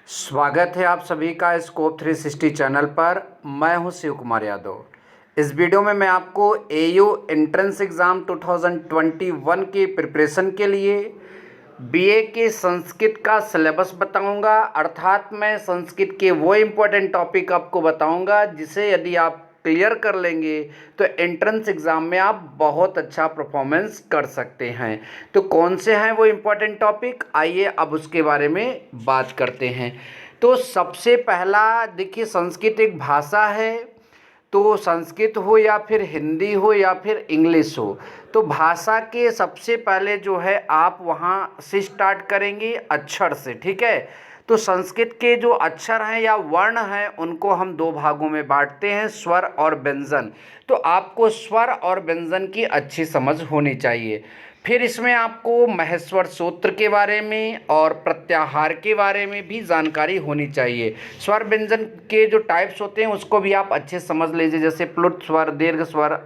स्वागत है आप सभी का स्कोप 360 चैनल पर। मैं हूं शिव कुमार यादव। इस वीडियो में मैं आपको एयू एंट्रेंस एग्ज़ाम 2021 की प्रिपरेशन के लिए बीए के संस्कृत का सिलेबस बताऊंगा। अर्थात मैं संस्कृत के वो इम्पोर्टेंट टॉपिक आपको बताऊंगा जिसे यदि आप क्लियर कर लेंगे तो एंट्रेंस एग्ज़ाम में आप बहुत अच्छा परफॉर्मेंस कर सकते हैं। तो कौन से हैं वो इम्पोर्टेंट टॉपिक, आइए अब उसके बारे में बात करते हैं। तो सबसे पहला देखिए, संस्कृत एक भाषा है। तो संस्कृत हो या फिर हिंदी हो या फिर इंग्लिश हो, तो भाषा के सबसे पहले जो है आप वहाँ से स्टार्ट करेंगे अक्षर से। ठीक है, तो संस्कृत के जो अक्षर हैं या वर्ण हैं उनको हम दो भागों में बांटते हैं, स्वर और व्यंजन। तो आपको स्वर और व्यंजन की अच्छी समझ होनी चाहिए। फिर इसमें आपको महेश्वर सूत्र के बारे में और प्रत्याहार के बारे में भी जानकारी होनी चाहिए। स्वर व्यंजन के जो टाइप्स होते हैं उसको भी आप अच्छे समझ लीजिए, जैसे प्लुत स्वर, दीर्घ स्वर,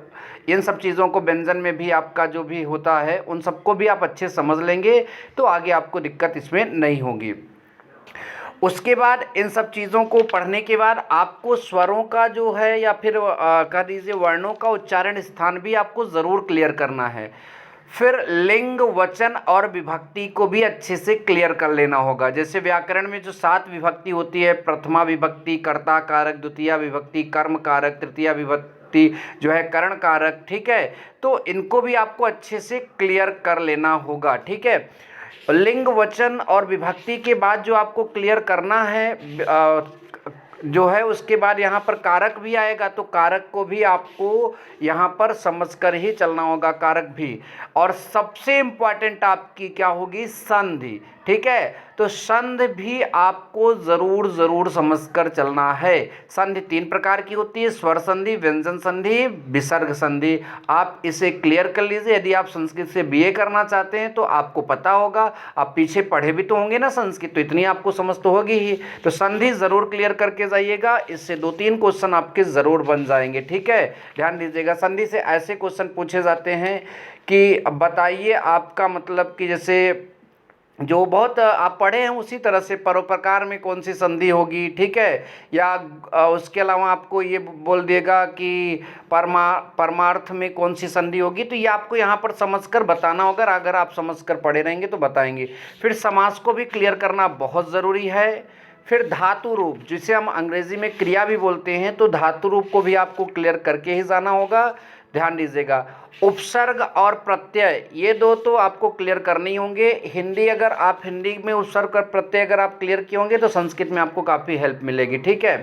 इन सब चीज़ों को व्यंजन में भी आपका जो भी होता है उन सबको भी आप अच्छे समझ लेंगे तो आगे आपको दिक्कत इसमें नहीं होगी। उसके बाद इन सब चीज़ों को पढ़ने के बाद आपको स्वरों का जो है या फिर कह दीजिए वर्णों का उच्चारण स्थान भी आपको ज़रूर क्लियर करना है। फिर लिंग, वचन और विभक्ति को भी अच्छे से क्लियर कर लेना होगा। जैसे व्याकरण में जो 7 विभक्ति होती है, प्रथमा विभक्ति कर्ता कारक, द्वितीय विभक्ति कर्म कारक, तृतीय विभक्ति जो है करण कारक। ठीक है, तो इनको भी आपको अच्छे से क्लियर कर लेना होगा। ठीक है, लिंग, वचन और विभक्ति के बाद जो आपको क्लियर करना है जो है, उसके बाद यहाँ पर कारक भी आएगा, तो कारक को भी आपको यहाँ पर समझकर ही चलना होगा, कारक भी। और सबसे इम्पॉर्टेंट आपकी क्या होगी, संधि। ठीक है, तो संधि भी आपको ज़रूर समझकर चलना है। संधि 3 प्रकार की होती है, स्वर संधि, व्यंजन संधि, विसर्ग संधि। आप इसे क्लियर कर लीजिए। यदि आप संस्कृत से बीए करना चाहते हैं तो आपको पता होगा, आप पीछे पढ़े भी तो होंगे ना संस्कृत, तो इतनी आपको समझ तो होगी ही। तो संधि ज़रूर क्लियर करके जाइएगा, इससे 2-3 क्वेश्चन आपके ज़रूर बन जाएंगे। ठीक है, ध्यान दीजिएगा। संधि से ऐसे क्वेश्चन पूछे जाते हैं कि बताइए आपका मतलब कि जैसे जो बहुत आप पढ़े हैं उसी तरह से परोपकार में कौन सी संधि होगी। ठीक है, या उसके अलावा आपको ये बोल देगा कि परमार्थ में कौन सी संधि होगी। तो ये आपको यहाँ पर समझकर बताना होगा, अगर आप समझकर पढ़े रहेंगे तो बताएंगे। फिर समास को भी क्लियर करना बहुत ज़रूरी है। फिर धातु रूप, जिसे हम अंग्रेजी में क्रिया भी बोलते हैं, तो धातु रूप को भी आपको क्लियर करके ही जाना होगा। ध्यान दीजिएगा। उपसर्ग और प्रत्यय, ये दो तो आपको क्लियर करने ही होंगे। हिंदी, अगर आप हिंदी में उपसर्ग और प्रत्यय अगर आप क्लियर किए होंगे तो संस्कृत में आपको काफ़ी हेल्प मिलेगी। ठीक है,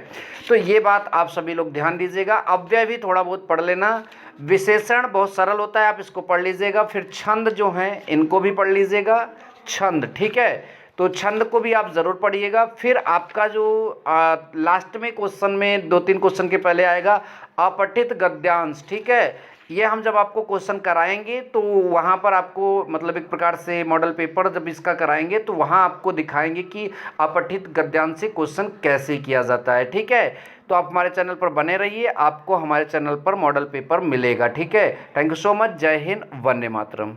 तो ये बात आप सभी लोग ध्यान दीजिएगा। अव्यय भी थोड़ा बहुत पढ़ लेना। विशेषण बहुत सरल होता है, आप इसको पढ़ लीजिएगा। फिर छंद जो हैं इनको भी पढ़ लीजिएगा, छंद। ठीक है, तो छंद को भी आप ज़रूर पढ़िएगा। फिर आपका जो लास्ट में क्वेश्चन में 2-3 क्वेश्चन के पहले आएगा अपठित गद्यांश। ठीक है, ये हम जब आपको क्वेश्चन कराएंगे तो वहाँ पर आपको मतलब एक प्रकार से मॉडल पेपर जब इसका कराएंगे तो वहाँ आपको दिखाएंगे कि अपठित गद्यांश से क्वेश्चन कैसे किया जाता है। ठीक है, तो आप हमारे चैनल पर बने रहिए, आपको हमारे चैनल पर मॉडल पेपर मिलेगा। ठीक है, थैंक यू सो मच। जय हिंद, वंदे मातरम।